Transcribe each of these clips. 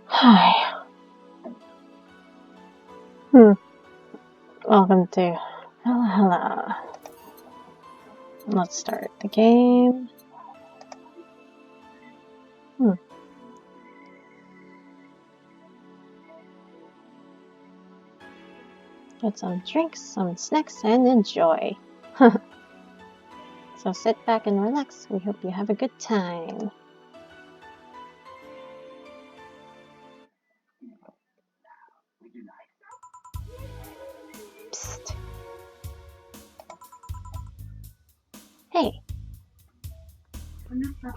Hi. Welcome to VA-11-Hall-a. Let's start the game. Get some drinks, some snacks, and enjoy. So sit back and relax. We hope you have a good time. Psst. Hey. Huh?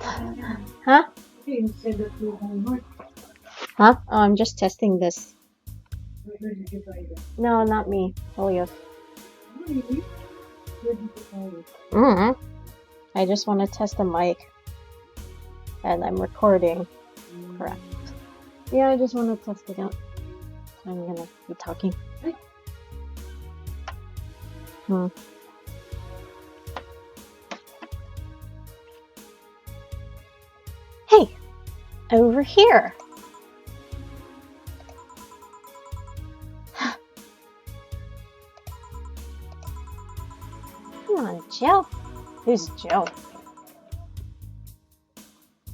Huh? Oh, I'm just testing this. No, not me. Helios. I just want to test the mic. And I'm recording. Correct. Yeah, I just want to test it out. So I'm gonna be talking. Hey! Over here! Come on, Joe. Who's Joe?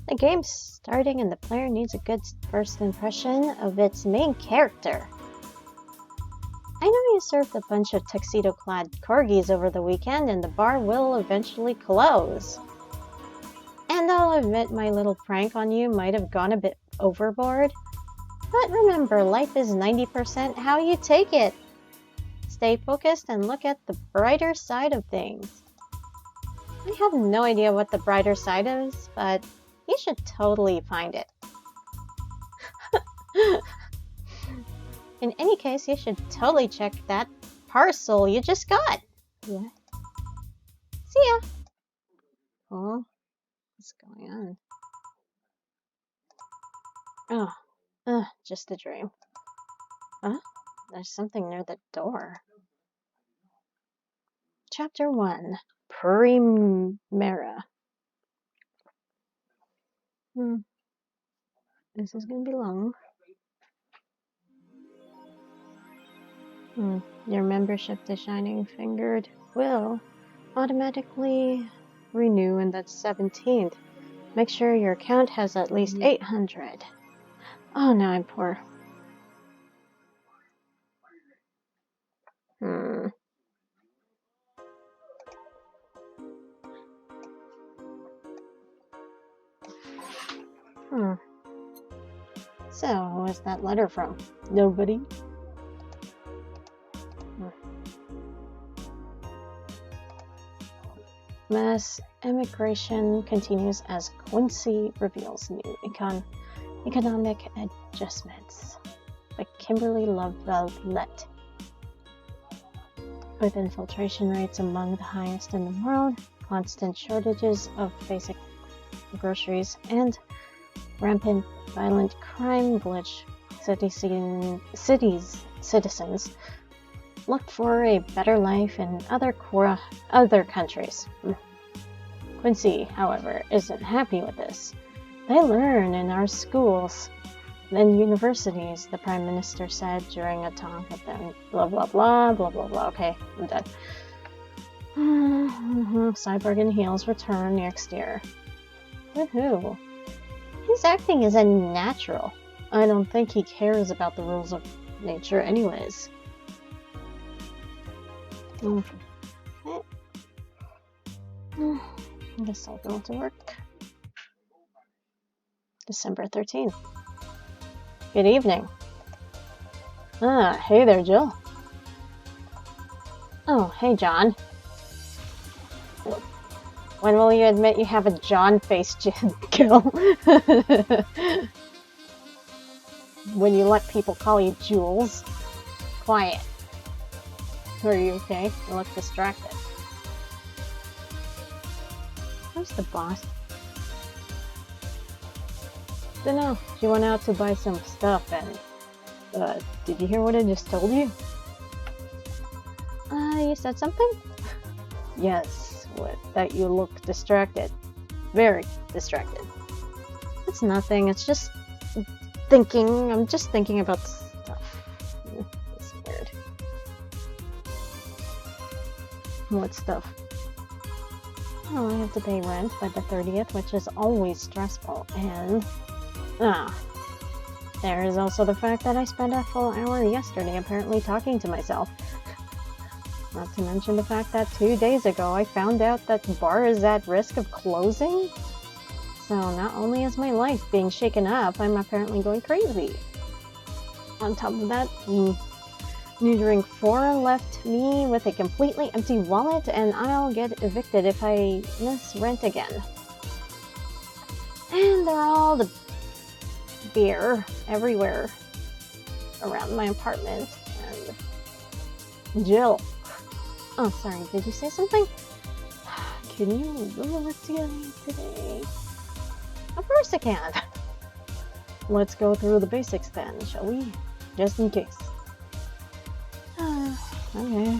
The game's starting and the player needs a good first impression of its main character. I know you served a bunch of tuxedo-clad corgis over the weekend and the bar will eventually close. And I'll admit my little prank on you might have gone a bit overboard. But remember, life is 90% how you take it. Stay focused and look at the brighter side of things. I have no idea what the brighter side is, but you should totally find it. In any case, you should totally check that parcel you just got. What? See ya. Oh, what's going on? Oh, just a dream. Huh? There's something near the door. Chapter 1. Primera. This is gonna be long. Your membership to Shining Fingered will automatically renew on the 17th. Make sure your account has at least 800. Oh, now I'm poor. So, who was that letter from? Nobody? Mass immigration continues as Quincy reveals new economic adjustments by Kimberly Love-Vallette. With infiltration rates among the highest in the world, constant shortages of basic groceries, and rampant violent crime glitch cities citizens look for a better life in other countries. Quincy, however, isn't happy with this. They learn in our schools and universities, the Prime Minister said during a talk with them. Blah, blah, blah, blah, blah, blah. Okay, I'm done. Cyborg in Heels return next year. Woohoo. His acting is unnatural. I don't think he cares about the rules of nature anyways. I guess I'll go to work. December 13th. Good evening. Hey there, Jill. Oh, hey, John. When will you admit you have a John face, Jill? When you let people call you Jules. Quiet. Are you okay? You look distracted. Where's the boss? Dunno. She went out to buy some stuff and... did you hear what I just told you? You said something? Yes, that you look distracted. Very distracted. It's nothing, it's just thinking. I'm just thinking about stuff. It's weird. What stuff? Oh, I have to pay rent by the 30th, which is always stressful, and... there is also the fact that I spent a full hour yesterday apparently talking to myself. Not to mention the fact that 2 days ago I found out that the bar is at risk of closing. So not only is my life being shaken up, I'm apparently going crazy. On top of that, New Drink 4 left me with a completely empty wallet, and I'll get evicted if I miss rent again. And there are all the beer everywhere around my apartment. And Jill. Oh, sorry, did you say something? Can you work together today? Of course I can. Let's go through the basics then, shall we? Just in case. Okay.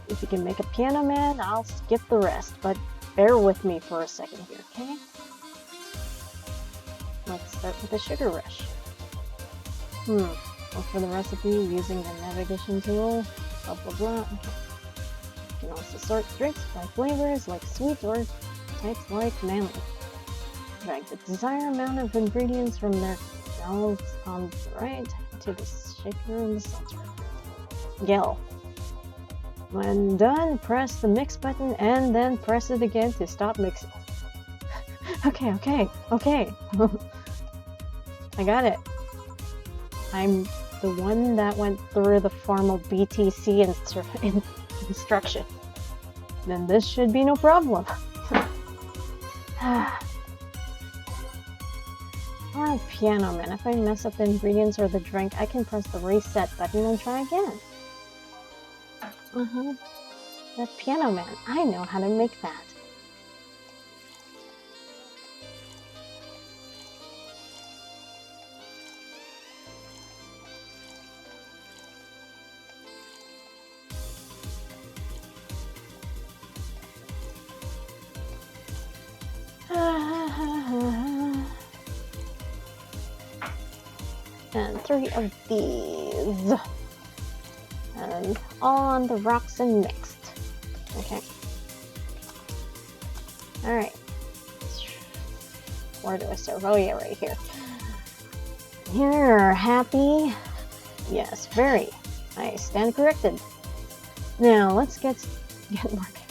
If you can make a piano man, I'll skip the rest, but bear with me for a second here, okay? Let's start with the sugar rush. Look for the recipe using the navigation tool. Blah blah blah. Okay. You can also sort drinks by flavors like sweet or types like manly. Drag the desired amount of ingredients from their mouths on the right to the shaker in the center. Yell. When done, press the mix button and then press it again to stop mixing. Okay. I got it. I'm the one that went through the formal BTC instruction. Then this should be no problem. Or a piano man. If I mess up the ingredients or the drink, I can press the reset button and try again. That piano man. I know how to make that. And 3 of these. And all on the rocks and mixed. Okay. Alright. Where do I serve? Oh yeah, right here. You're happy? Yes, very. I stand corrected. Now, let's get working.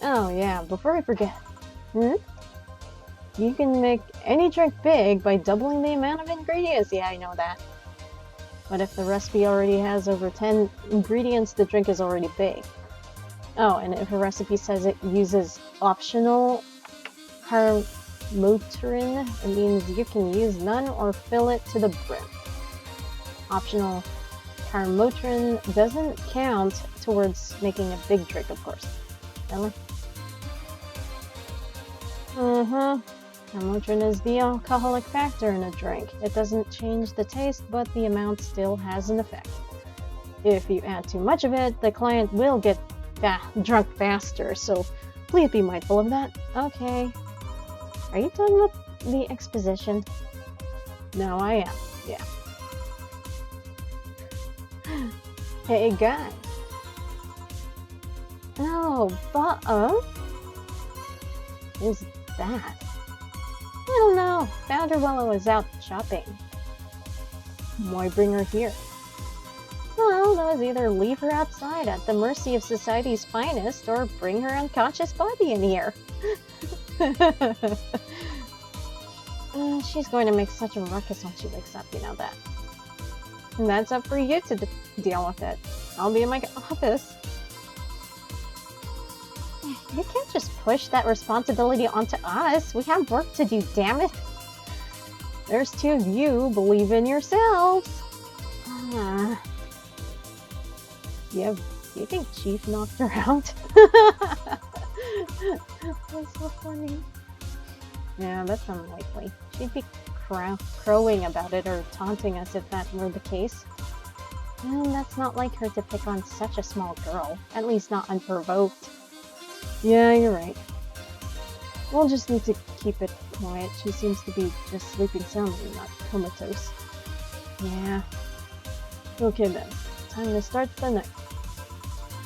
Oh yeah, before I forget. You can make any drink big by doubling the amount of ingredients. Yeah, I know that. But if the recipe already has over 10 ingredients, the drink is already big. Oh, and if a recipe says it uses optional Harmotrin, it means you can use none or fill it to the brim. Optional Harmotrin doesn't count towards making a big drink, of course. Really? Motrin is the alcoholic factor in a drink. It doesn't change the taste, but the amount still has an effect. If you add too much of it, the client will get drunk faster, so please be mindful of that. Okay. Are you done with the exposition? No, I am. Yeah. Hey, guys. Oh, but, who's that? I don't know. Found her while I was out shopping. Why bring her here? Well, that was either leave her outside at the mercy of society's finest or bring her unconscious body in here. She's going to make such a ruckus when she wakes up, you know that. And that's up for you to deal with it. I'll be in my office. You can't just push that responsibility onto us. We have work to do, damn it. There's two of you. Believe in yourselves. Yeah, do you think Chief knocked her out? That's so funny. Yeah, that's unlikely. She'd be crowing about it or taunting us if that were the case. And that's not like her to pick on such a small girl. At least not unprovoked. Yeah, you're right. We'll just need to keep it quiet. She seems to be just sleeping soundly, not comatose. Yeah. Okay then. Time to start the night.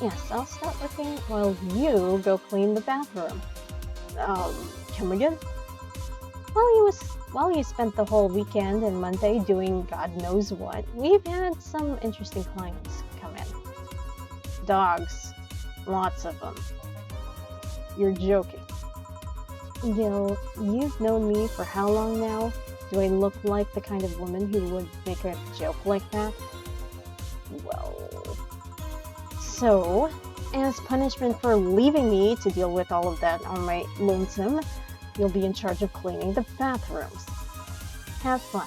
Yes, I'll start working while you go clean the bathroom. Come again? While you spent the whole weekend and Monday doing God knows what, we've had some interesting clients come in. Dogs. Lots of them. You're joking. Gil, you've known me for how long now? Do I look like the kind of woman who would make a joke like that? Well... So, as punishment for leaving me to deal with all of that on my lonesome, you'll be in charge of cleaning the bathrooms. Have fun.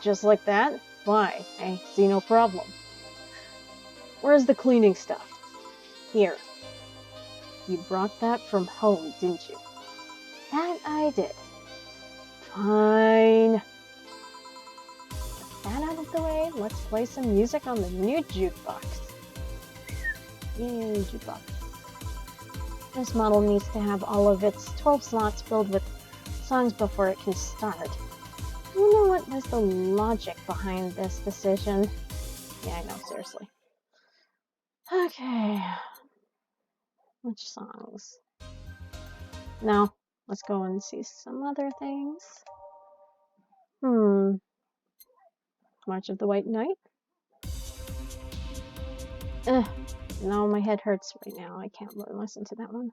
Just like that? Why? I see no problem. Where's the cleaning stuff? Here. You brought that from home, didn't you? That I did. Fine. Get that out of the way, let's play some music on the new jukebox. Yay, jukebox. This model needs to have all of its 12 slots filled with songs before it can start. I wonder what was the logic behind this decision. Yeah, I know, seriously. Okay. Which songs? Now, let's go and see some other things. March of the White Knight? No, my head hurts right now. I can't listen to that one.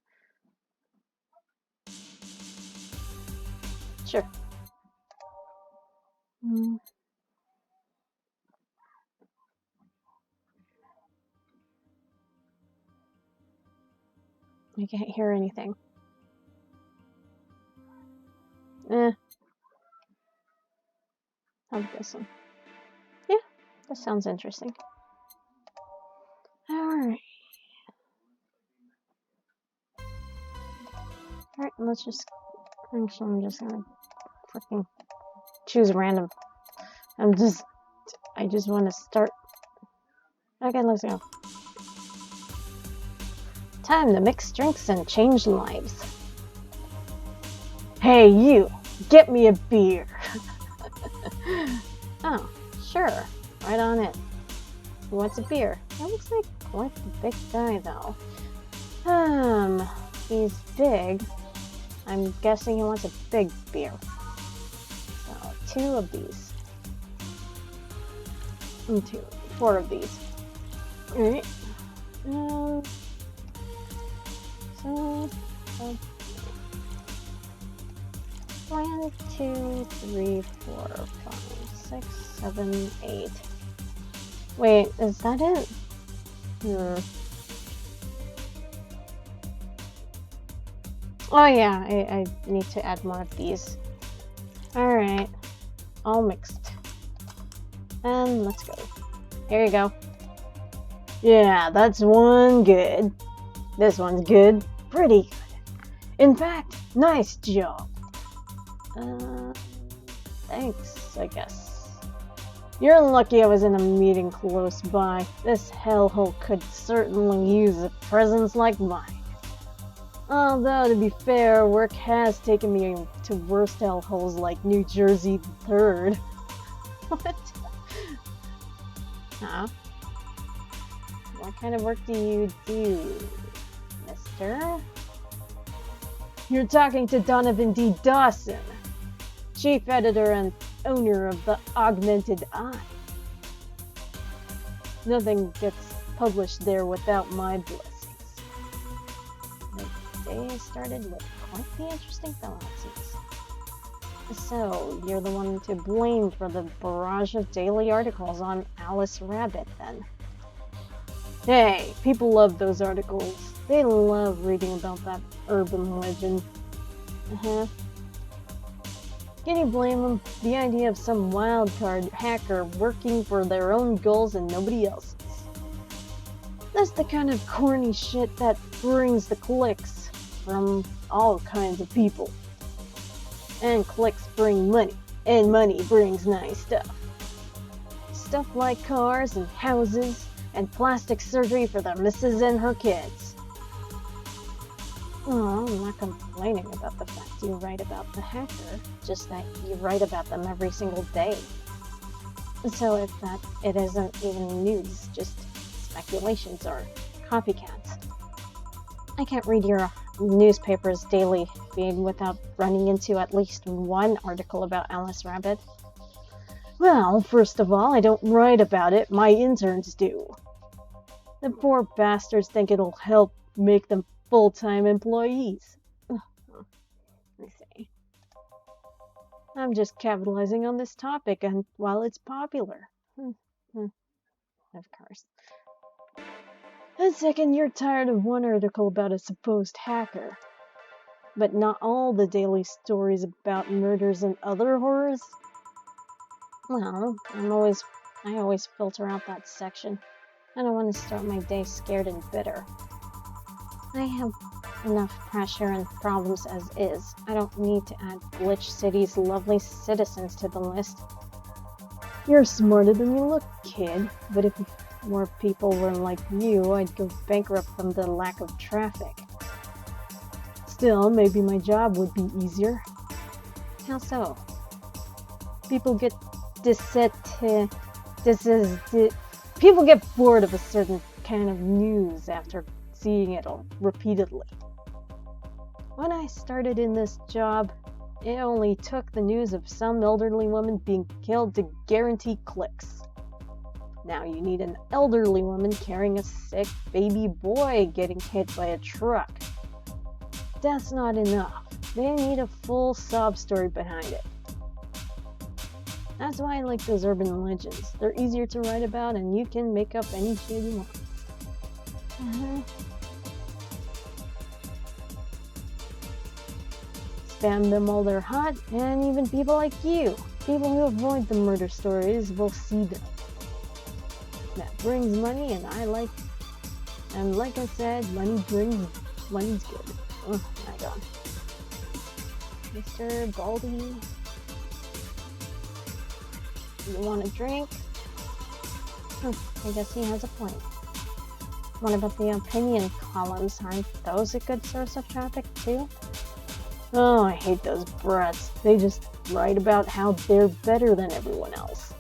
Sure. I can't hear anything. How about this one? Yeah, that sounds interesting. Alright. Alright, let's just... Actually, I'm just gonna freaking choose random. I just want to start. Okay, let's go. Time to mix drinks and change lives. Hey, you! Get me a beer! Oh, sure. Right on it. He wants a beer. That looks like quite the big guy, though. He's big. I'm guessing he wants a big beer. So, 2 of these. And 4 of these. Alright. So, 1, 2, 3, 4, 5, 6, 7, 8. Wait, is that it? Oh yeah, I need to add more of these. Alright. All mixed. And let's go. Here you go. Yeah, that's one good. This one's good. Pretty good. In fact, nice job. Thanks, I guess. You're lucky I was in a meeting close by. This hellhole could certainly use a presence like mine. Although, to be fair, work has taken me to worse hellholes like New Jersey 3rd. What? Huh? What kind of work do you do, mister? You're talking to Donovan D. Dawson, chief editor and owner of the Augmented Eye. Nothing gets published there without my blessings. The day started with quite the interesting fellow, it seems. So, you're the one to blame for the barrage of daily articles on Alice Rabbit, then. Hey, people love those articles. They love reading about that urban legend. Can you blame them? The idea of some wildcard hacker working for their own goals and nobody else's. That's the kind of corny shit that brings the clicks from all kinds of people. And clicks bring money, and money brings nice stuff. Stuff like cars and houses and plastic surgery for the missus and her kids. Oh, I'm not complaining about the fact you write about the hacker, just that you write about them every single day. So if that, it isn't even news, just speculations or copycats. I can't read your newspaper's daily feed without running into at least one article about Alice Rabbit. Well, first of all, I don't write about it, my interns do. The poor bastards think it'll help make them full-time employees. I see. I'm just capitalizing on this topic and while it's popular. Of course. And second, you're tired of one article about a supposed hacker. But not all the daily stories about murders and other horrors? Well, I always filter out that section. I don't want to start my day scared and bitter. I have enough pressure and problems as is. I don't need to add Glitch City's lovely citizens to the list. You're smarter than you look, kid. But if more people were like you, I'd go bankrupt from the lack of traffic. Still, maybe my job would be easier. How so? People get people get bored of a certain kind of news after seeing it all repeatedly. When I started in this job, it only took the news of some elderly woman being killed to guarantee clicks. Now you need an elderly woman carrying a sick baby boy getting hit by a truck. That's not enough. They need a full sob story behind it. That's why I like those urban legends. They're easier to write about and you can make up any shit you want. Spam them while they're hot, and even people like you, people who avoid the murder stories, will see them. That brings money, and like I said, money's good. Oh my god. Mr. Baldy, you want a drink? I guess he has a point. What about the opinion columns? Aren't those a good source of traffic too? Oh, I hate those brats. They just write about how they're better than everyone else.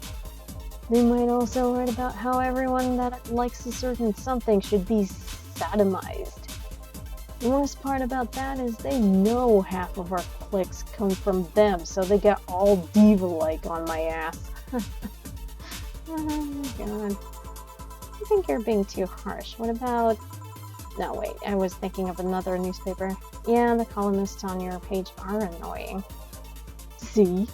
They might also write about how everyone that likes a certain something should be sodomized. The worst part about that is they know half of our clicks come from them, so they get all diva-like on my ass. Oh my god. I think you're being too harsh. What about... No, wait, I was thinking of another newspaper. Yeah, the columnists on your page are annoying. See?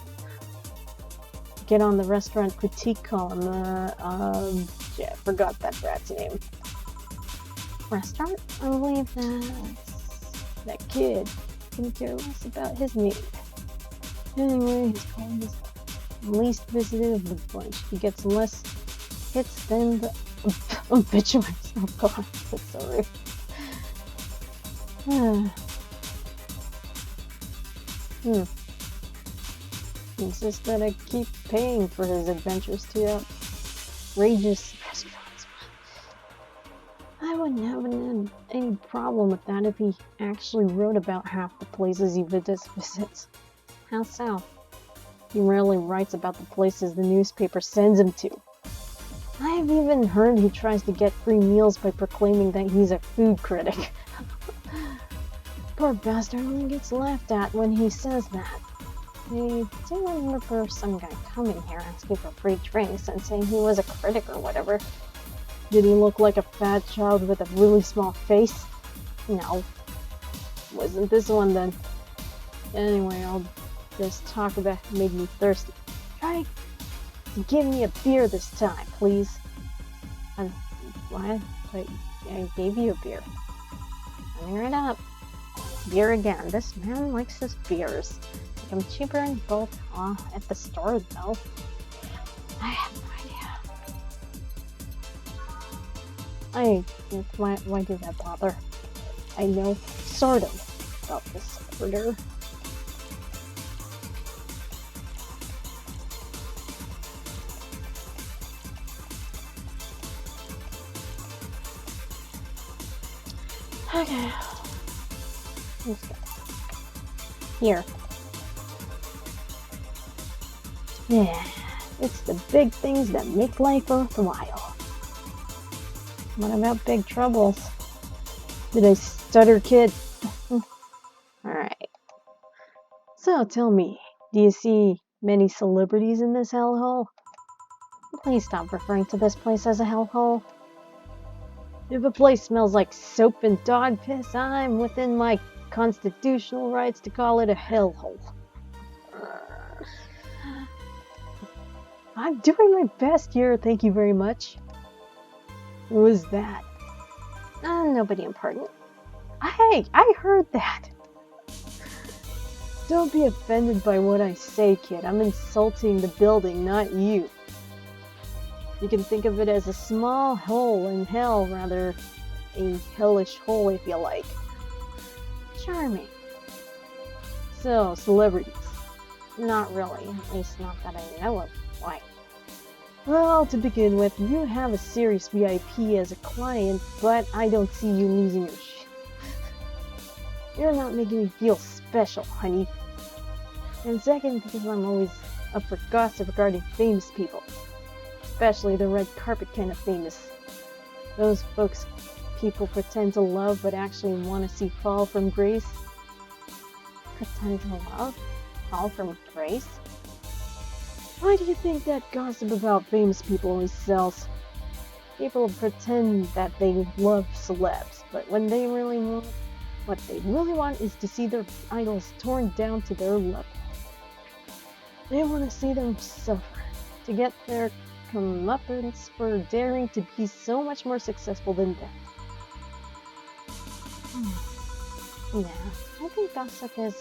Get on the restaurant critique column. Yeah, I forgot that brat's name. Restaurant? I believe that kid can care less about his name. Anyway, his column is least visited of the bunch. He gets less hits than the obituaries. Oh god, I'm so sorry. insists that I keep paying for his adventures to outrageous restaurants. I wouldn't have any problem with that if he actually wrote about half the places he visits. How so? He rarely writes about the places the newspaper sends him to. I've even heard he tries to get free meals by proclaiming that he's a food critic. Poor bastard only gets laughed at when he says that. I do remember some guy coming here asking for free drinks and saying he was a critic or whatever. Did he look like a fat child with a really small face? No. Wasn't this one then. Anyway, I'll just talk about it made me thirsty. Try to give me a beer this time, please. What? I gave you a beer. Coming right up. Beer again. This man likes his beers. I'm cheaper in both at the store, though. I have no idea. Why did that bother? I know, sort of, about this order. Okay. Let's go. Here. Yeah, it's the big things that make life worthwhile. What about big troubles? Did I stutter, kid? Alright. So tell me, do you see many celebrities in this hellhole? Please stop referring to this place as a hellhole. If a place smells like soap and dog piss, I'm within my constitutional rights to call it a hellhole. I'm doing my best here, thank you very much. Who was that? Nobody important. Hey, I heard that. Don't be offended by what I say, kid. I'm insulting the building, not you. You can think of it as a small hole in hell, rather a hellish hole if you like. Charming. So, celebrities. Not really, at least not that I know of. Why? Well, to begin with, you have a serious VIP as a client, but I don't see you losing your shit. You're not making me feel special, honey. And second, because I'm always up for gossip regarding famous people. Especially the red carpet kind of famous. Those folks people pretend to love but actually want to see fall from grace. Pretend to love? Fall from grace? Why do you think that gossip about famous people always sells? People pretend that they love celebs, but what they really want is to see their idols torn down to their level. They want to see them suffer, to get their comeuppance for daring to be so much more successful than them. Yeah, I think gossip is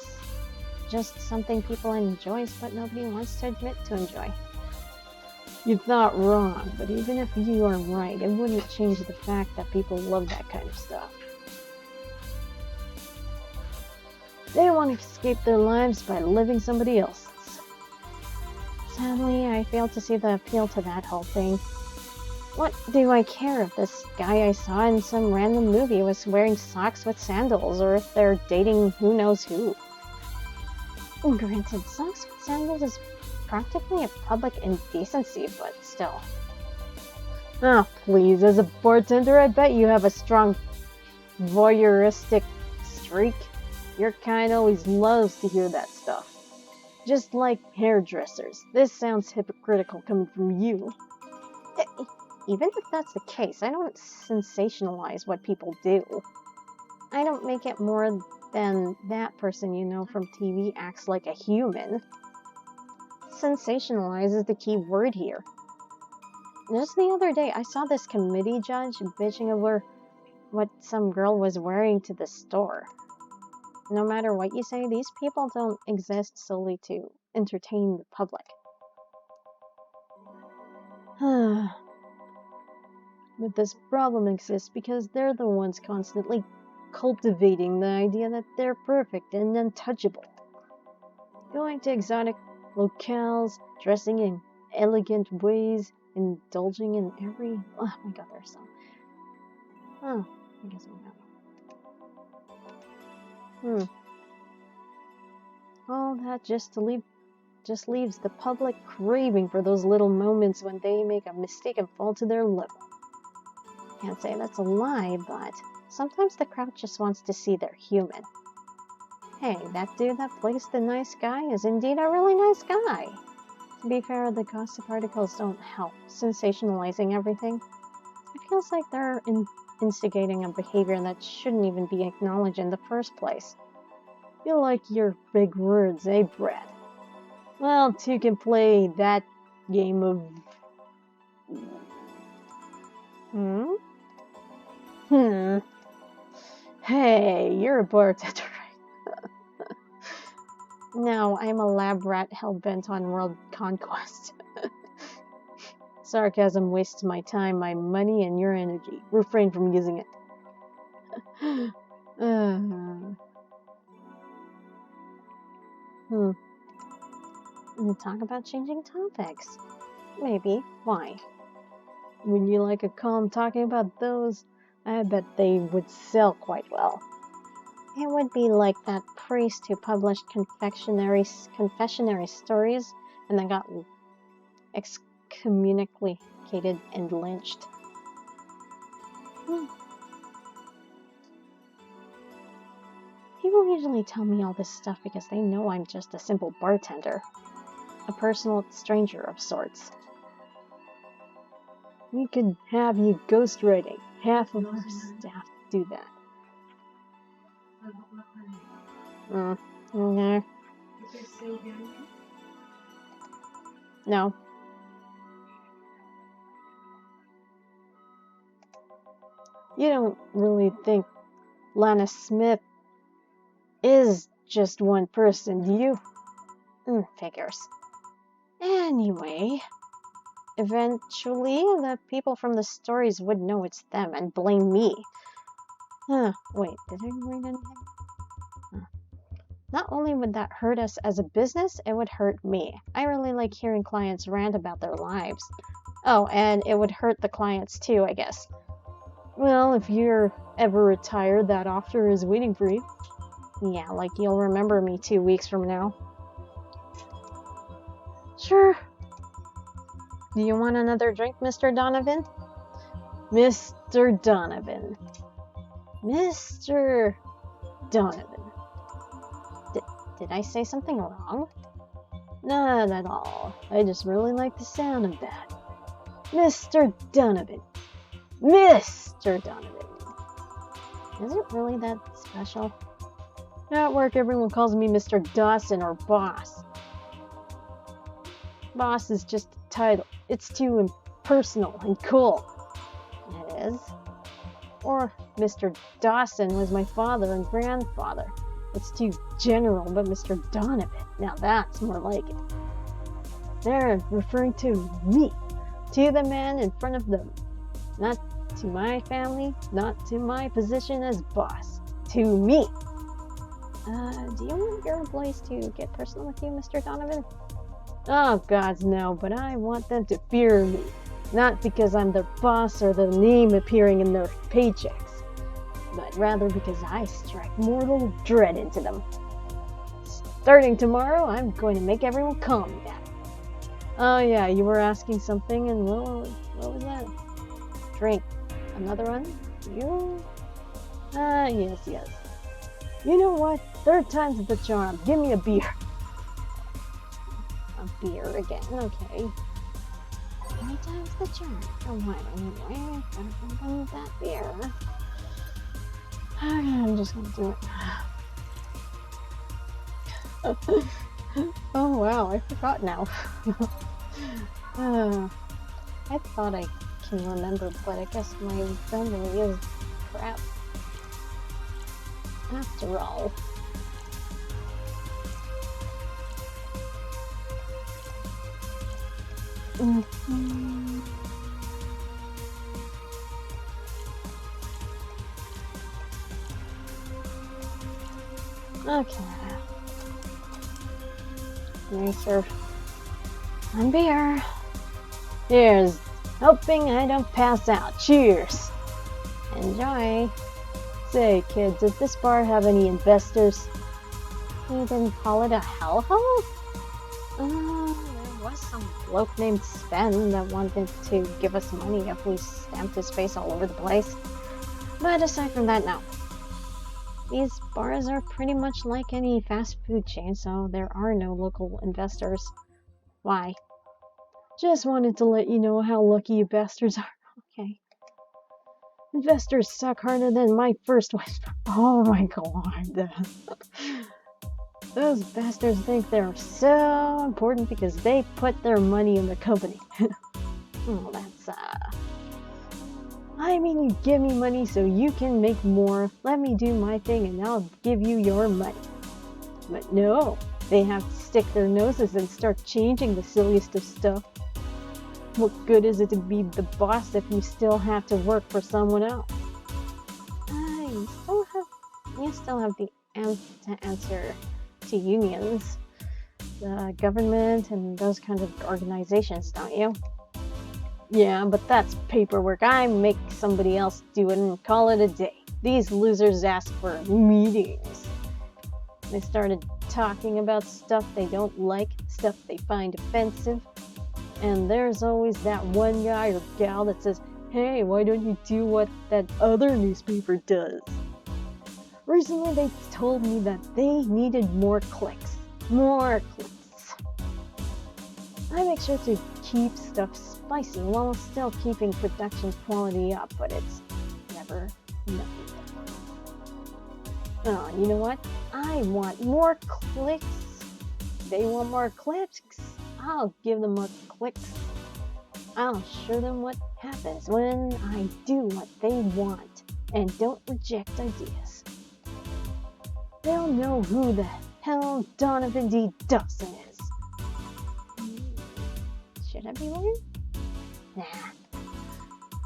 just something people enjoy, but nobody wants to admit to enjoy. You're not wrong, but even if you are right, it wouldn't change the fact that people love that kind of stuff. They want to escape their lives by living somebody else's. Sadly, I fail to see the appeal to that whole thing. What do I care if this guy I saw in some random movie was wearing socks with sandals, or if they're dating who knows who? Granted, socks with sandals is practically a public indecency, but still. Oh, please, as a bartender, I bet you have a strong voyeuristic streak. Your kind always loves to hear that stuff. Just like hairdressers. This sounds hypocritical coming from you. Even if that's the case, I don't sensationalize what people do. I don't make it more than that person you know from TV acts like a human. Sensationalize is the key word here. Just the other day, I saw this committee judge bitching over what some girl was wearing to the store. No matter what you say, these people don't exist solely to entertain the public. But this problem exists because they're the ones constantly cultivating the idea that they're perfect and untouchable. Going to exotic locales, dressing in elegant ways, indulging in every... Oh my god, there's some. Oh, I guess I'm not. All that just leaves the public craving for those little moments when they make a mistake and fall to their level. Can't say that's a lie, but sometimes the crowd just wants to see they're human. Hey, that dude that plays the nice guy is indeed a really nice guy. To be fair, the gossip articles don't help sensationalizing everything. It feels like they're instigating a behavior that shouldn't even be acknowledged in the first place. You like your big words, eh, Brad? Well, two can play that game of... Hey, you're a bartender, right? No, I'm a lab rat hell-bent on world conquest. Sarcasm wastes my time, my money, and your energy. Refrain from using it. We'll talk about changing topics. Maybe. Why? Would you like a column talking about those? I bet they would sell quite well. It would be like that priest who published confessionary stories and then got excommunicated and lynched. People usually tell me all this stuff because they know I'm just a simple bartender. A personal stranger of sorts. We could have you ghostwriting. Half of our staff do that. No. You don't really think Lana Smith is just one person, do you? Figures. Anyway, eventually the people from the stories would know it's them and blame me. Wait, did I read anything? Not only would that hurt us as a business, it would hurt me. I really like hearing clients rant about their lives. Oh, and it would hurt the clients too, I guess. Well, if you're ever retired, that offer is waiting for you. Yeah, like you'll remember me 2 weeks from now. Sure. Do you want another drink, Mr. Donovan? Mr. Donovan. Mr. Donovan. Did I say something wrong? Not at all. I just really like the sound of that. Mr. Donovan. Mr. Donovan. Is it really that special? At work, everyone calls me Mr. Dawson or Boss. Boss is just a title. It's too impersonal and cool. It is. Or Mr. Dawson was my father and grandfather. It's too general, but Mr. Donovan, now that's more like it. They're referring to me, to the man in front of them. Not to my family, not to my position as boss. To me. Do you want your employees to get personal with you, Mr. Donovan? Oh, gods, no, but I want them to fear me. Not because I'm their boss or the name appearing in their paychecks, but rather because I strike mortal dread into them. Starting tomorrow, I'm going to make everyone call me that. Oh yeah, you were asking something, and what was that? Drink. Another one? You? Yes. You know what? Third time's the charm. Give me a beer. A beer again, okay. 3 times the charm. For what, anyway? I don't need that beer. I'm just gonna do it. Oh wow, I forgot now. I thought I can remember, but I guess my memory is crap. After all. Okay. Nicer. One beer. Cheers. Hoping I don't pass out. Cheers. Enjoy. Say, kids, does this bar have any investors? You didn't call it a hellhole? There was some bloke named Sven that wanted to give us money if we stamped his face all over the place. But aside from that, no. These bars are pretty much like any fast food chain, so there are no local investors. Why? Just wanted to let you know how lucky you bastards are. Okay. Investors suck harder than my first wife. Oh my god. Those bastards think they're so important because they put their money in the company. Oh, that's, I mean, you give me money so you can make more. Let me do my thing and I'll give you your money. But no, they have to stick their noses and start changing the silliest of stuff. What good is it to be the boss if you still have to work for someone else? You still have the to answer to unions, the government, and those kinds of organizations, don't you? Yeah, but that's paperwork. I make somebody else do it and call it a day. These losers ask for meetings. They started talking about stuff they don't like, stuff they find offensive. And there's always that one guy or gal that says, hey, why don't you do what that other newspaper does? Recently they told me that they needed more clicks. More clicks. I make sure to keep stuff spicy while still keeping production quality up, but it's never enough. Oh, you know what? I want more clicks. They want more clicks. I'll give them more clicks. I'll show them what happens when I do what they want and don't reject ideas. They'll know who the hell Donovan D. Dawson is. Should I be one? Nah.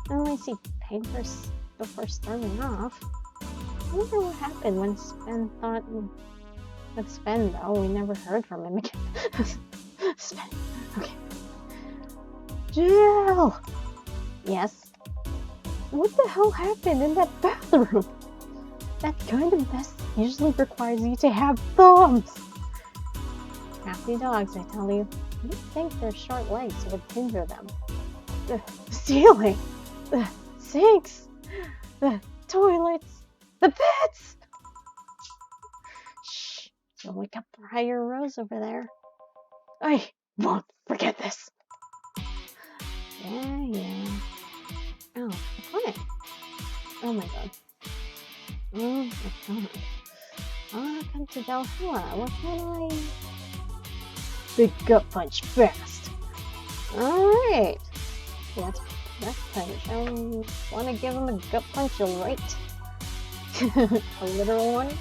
I only see papers before starting off. I wonder what happened when Sven thought... With Sven, though, we never heard from him again. Sven. Okay. Jill! Yes? What the hell happened in that bathroom? That kind of mess usually requires you to have thumbs. Crafty dogs, I tell you. You'd think their short legs would hinder them. The ceiling, the sinks, the toilets, the beds. Shh, you'll wake up Briar Rose over there. I won't forget this. Yeah. Oh, a client. Oh my god. Oh my god. Welcome to VA-11-Hall-a. What can I... Big gut punch fast. Alright. That's punch. Wanna give him a gut punch, alright? A literal one?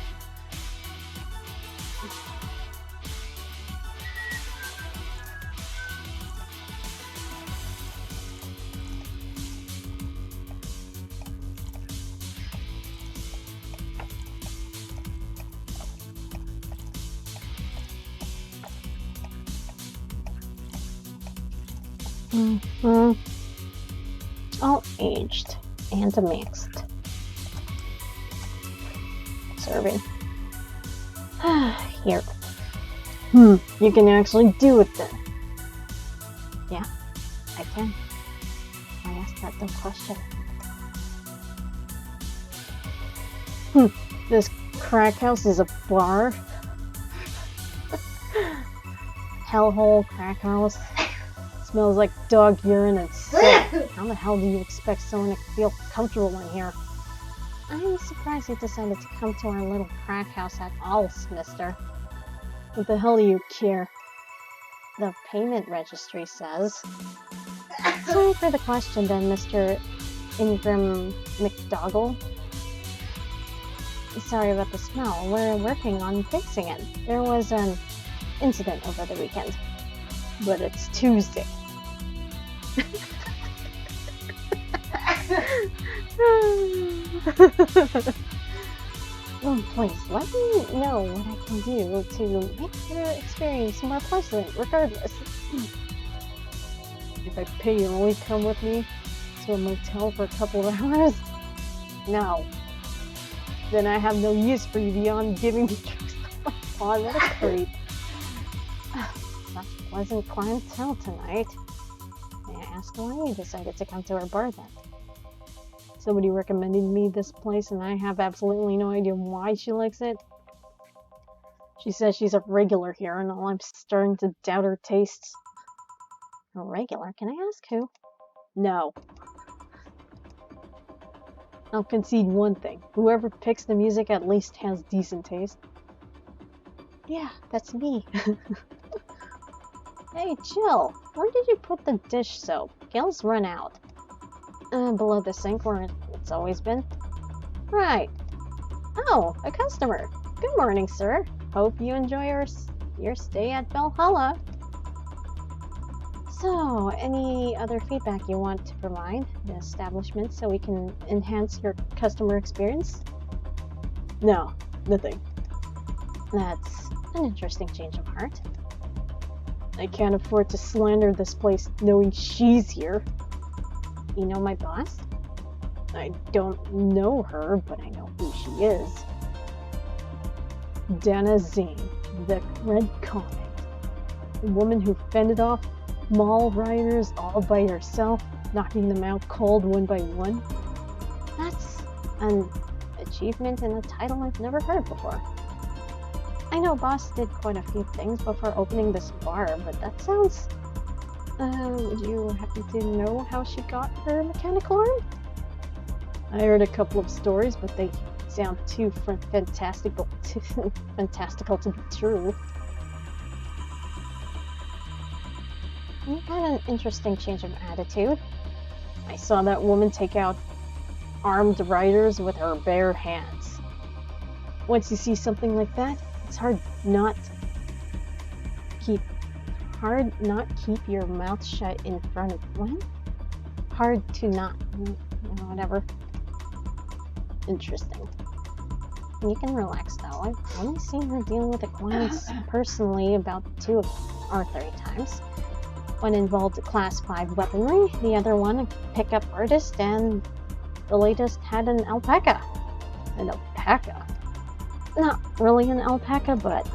All aged and mixed. Serving. Here. You can actually do it then. Yeah, I can. I asked that dumb question. This crack house is a bar? Hellhole crack house. Smells like dog urine and soot. How the hell do you expect someone to feel comfortable in here? I'm surprised you decided to come to our little crack house at all, mister. What the hell do you care? The payment registry says. Sorry for the question then, Mr. Ingram McDougall. Sorry about the smell. We're working on fixing it. There was an incident over the weekend. But it's Tuesday. Oh, please, let me know what I can do to make your experience more pleasant, regardless. if I pay you, will you come with me to a motel for a couple of hours? No. Then I have no use for you beyond giving me tricks on my paw. What a creep. Such pleasant clientele tonight. May I ask why you decided to come to our bar then? Somebody recommended me this place and I have absolutely no idea why she likes it. She says she's a regular here and I'm starting to doubt her tastes. A regular? Can I ask who? No. I'll concede one thing. Whoever picks the music at least has decent taste. Yeah, that's me. Hey, Jill, where did you put the dish soap? Gil's run out. Below the sink where it's always been. Right. Oh, a customer. Good morning, sir. Hope you enjoy your stay at Valhalla. So, any other feedback you want to provide the establishment so we can enhance your customer experience? No, nothing. That's an interesting change of heart. I can't afford to slander this place knowing she's here. You know my boss? I don't know her, but I know who she is. Dana Zane, the Red Comet. The woman who fended off mall rioters all by herself, knocking them out cold one by one. That's an achievement and a title I've never heard before. I know Boss did quite a few things before opening this bar, but that sounds... would you happen to know how she got her mechanical arm? I heard a couple of stories, but they sound too fantastical to be true. You had an interesting change of attitude. I saw that woman take out armed riders with her bare hands. Once you see something like that, it's hard not keep your mouth shut in front of one. Hard to not, whatever. Interesting. You can relax though. I've only seen her deal with the clients personally about 2 or 3 times. One involved class 5 weaponry, the other one a pickup artist, and the latest had an alpaca. An alpaca? Not really an alpaca, but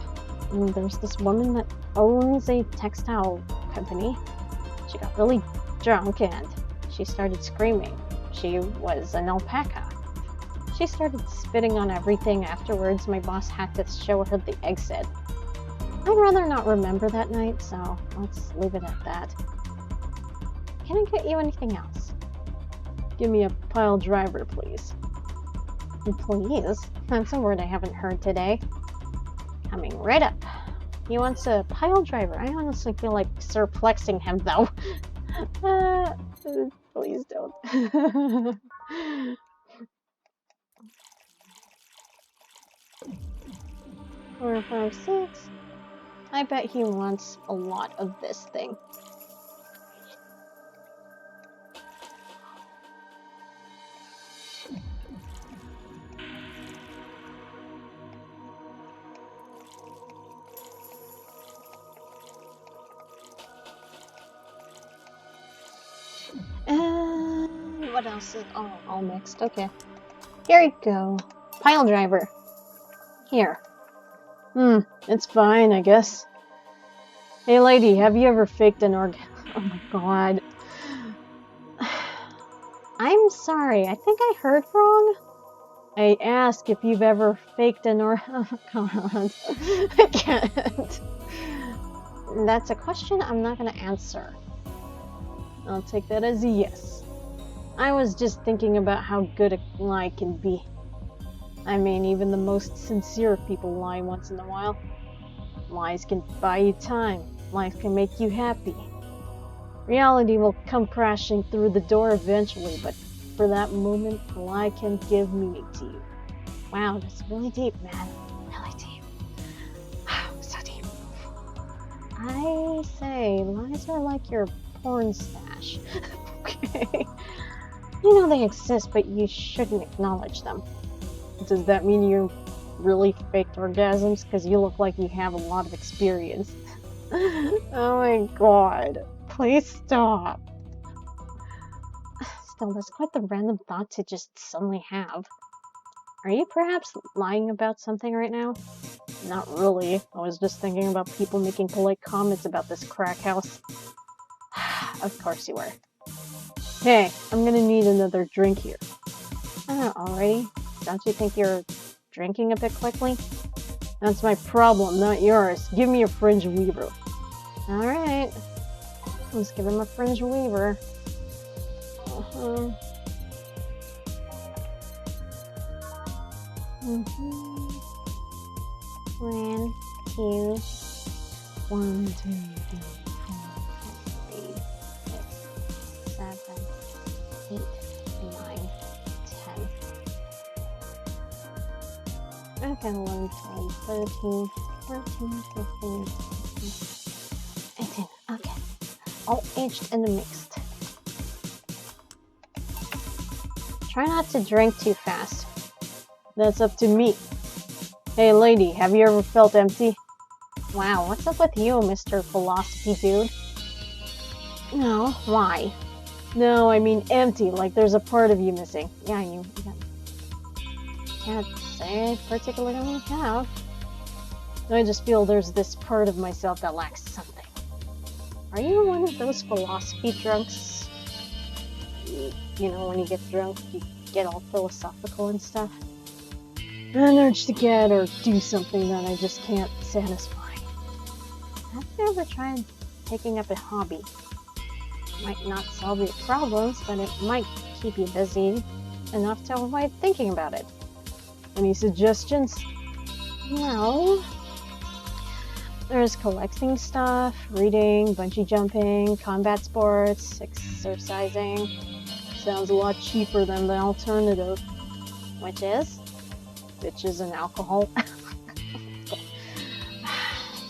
there's this woman that owns a textile company. She got really drunk and she started screaming. She was an alpaca. She started spitting on everything afterwards. My boss had to show her the exit. I'd rather not remember that night, so let's leave it at that. Can I get you anything else? Give me a pile driver, please. Please? That's a word I haven't heard today. Coming right up. He wants a pile driver. I honestly feel like surplexing him, though. Please don't. 4, 5, 6. I bet he wants a lot of this thing. And what else is all mixed? Okay. Here you go. Pile driver. Here. It's fine, I guess. Hey lady, have you ever faked an orgasm? Oh my god. I'm sorry, I think I heard wrong. I asked if you've ever faked an oh god. I can't. That's a question I'm not gonna answer. I'll take that as a yes. I was just thinking about how good a lie can be. I mean, even the most sincere people lie once in a while. Lies can buy you time. Lies can make you happy. Reality will come crashing through the door eventually, but for that moment, a lie can give meaning to you. Wow, that's really deep, man. Really deep. So deep. I say, lies are like your porn stash. Okay? You know they exist, but you shouldn't acknowledge them. Does that mean you really faked orgasms? Because you look like you have a lot of experience. Oh my god. Please stop. Still, that's quite the random thought to just suddenly have. Are you perhaps lying about something right now? Not really. I was just thinking about people making polite comments about this crack house. Of course you were. Hey, I'm gonna need another drink here. Already? Don't you think you're drinking a bit quickly? That's my problem, not yours. Give me a fringe weaver. Alright. Let's give him a fringe weaver. One, two, 1, 2, 3, 4, 5, 6, 7, 8, 9, 10. Okay, 11, 12, 13, 14, 15, 16, 18. Okay. All aged and mixed. Try not to drink too fast. That's up to me. Hey lady, have you ever felt empty? Wow, what's up with you, Mr. Philosophy Dude? No, why? No, I mean empty, like there's a part of you missing. Yeah, you can't say I particularly have. I just feel there's this part of myself that lacks something. Are you one of those philosophy drunks? You know, when you get drunk, you get all philosophical and stuff? An urge to get or do something that I just can't satisfy. Have you ever tried taking up a hobby? It might not solve your problems, but it might keep you busy enough to avoid thinking about it. Any suggestions? Well, there's collecting stuff, reading, bungee jumping, combat sports, exercising. Sounds a lot cheaper than the alternative. Which is? Bitches and alcohol.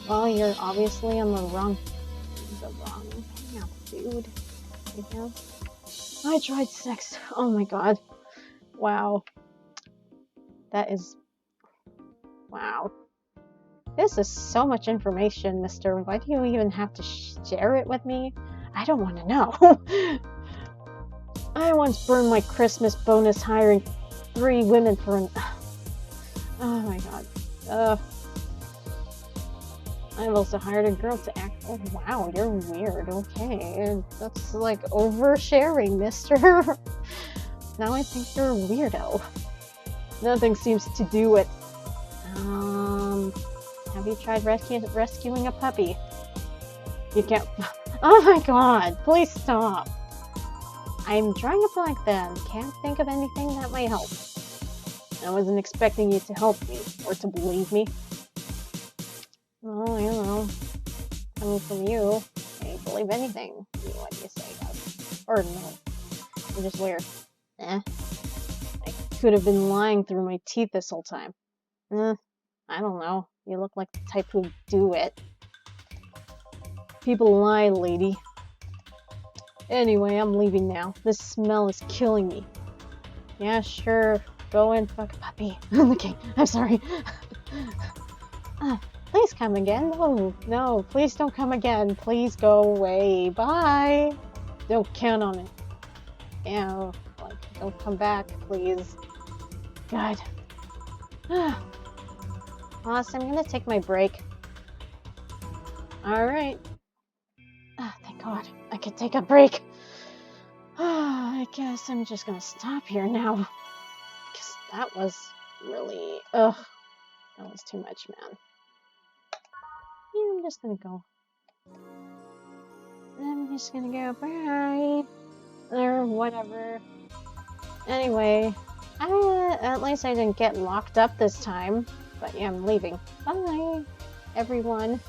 Well, you're obviously on the wrong path, dude. You know? I tried sex. Oh my god. Wow. That is... Wow. This is so much information, mister. Why do you even have to share it with me? I don't want to know. I once burned my Christmas bonus hiring 3 women for an... Oh my god. I've also hired a girl to act... Oh wow, you're weird. Okay. That's like oversharing, mister. Now I think you're a weirdo. Nothing seems to do it. Have you tried rescuing a puppy? You can't... Oh my god, please stop. I'm drawing a blank then. Can't think of anything that might help. I wasn't expecting you to help me, or to believe me. Well, you know, coming from you, I believe anything what you say does. Or no, you're just weird. I could have been lying through my teeth this whole time. I don't know. You look like the type who'd do it. People lie, lady. Anyway, I'm leaving now. This smell is killing me. Yeah, sure. Go and fuck a puppy. Okay, I'm sorry. Please come again. No, please don't come again. Please go away. Bye. Don't count on it. Yeah, like, don't come back, please. God. Boss, I'm gonna take my break. Alright. Thank God. I can take a break. I guess I'm just gonna stop here now. Because that was really... Ugh. That was too much, man. Yeah, I'm just gonna go. I'm just gonna go. Bye. Or whatever. Anyway, at least I didn't get locked up this time. But yeah, I'm leaving. Bye, everyone.